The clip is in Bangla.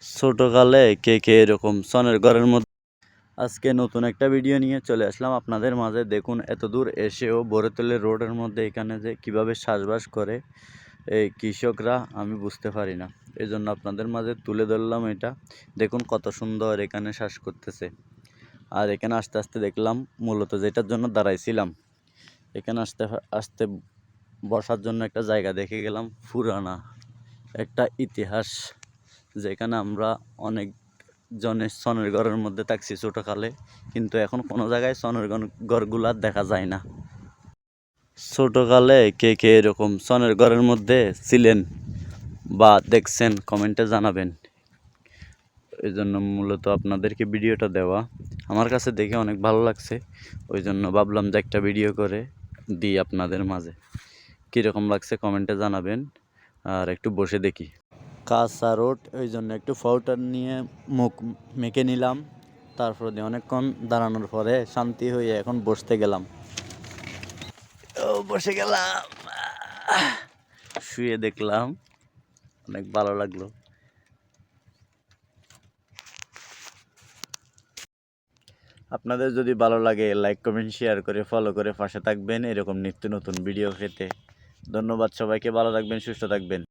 ছোটকালে কে কে এরকম সনের ঘরের মধ্যে আজকে নতুন একটা ভিডিও নিয়ে চলে আসলাম আপনাদের মাঝে। দেখুন এত দূর এসেও বড়তলে রোডের মধ্যে এখানে যে কিভাবে চাষবাস করে এই কৃষকরা আমি বুঝতে পারি না, এই জন্য আপনাদের মাঝে তুলে ধরলাম এটা। দেখুন কত সুন্দর এখানে চাষ করতেছে। আর এখানে আস্তে আস্তে দেখলাম মূলত যেটার জন্য দাঁড়াইছিলাম, এখানে আস্তে আস্তে বসার জন্য একটা জায়গা দেখে গেলাম, পুরানা একটা ইতিহাস, যেখানে আমরা অনেক জনের সনের ঘরের মধ্যে থাকছি ছোটকালে, কিন্তু এখন কোনো জায়গায় সনের ঘরগুলা দেখা যায় না। ছোটকালে কে কে এরকম সনের ঘরের মধ্যে ছিলেন বা দেখছেন কমেন্টে জানাবেন। এই জন্য মূলত আপনাদেরকে ভিডিওটা দেওয়া, আমার কাছে দেখে অনেক ভালো লাগছে, ওই জন্য ভাবলাম যে একটা ভিডিও করে দিই আপনাদের মাঝে। কীরকম লাগছে কমেন্টে জানাবেন। আর একটু বসে দেখি কাঁচা রোড, ওই জন্য একটু পাউডার নিয়ে মুখ মেখে নিলাম। তারপর দিয়ে অনেকক্ষণ দাঁড়ানোর পরে শান্তি হয়ে এখন বসতে গেলাম। বসে গেলাম, শুয়ে দেখলাম, অনেক ভালো লাগলো। আপনাদের যদি ভালো লাগে লাইক কমেন্ট শেয়ার করে ফলো করে পাশে থাকবেন এরকম নিত্য নতুন ভিডিও পেতে। ধন্যবাদ সবাইকে, ভালো থাকবেন, সুস্থ থাকবেন।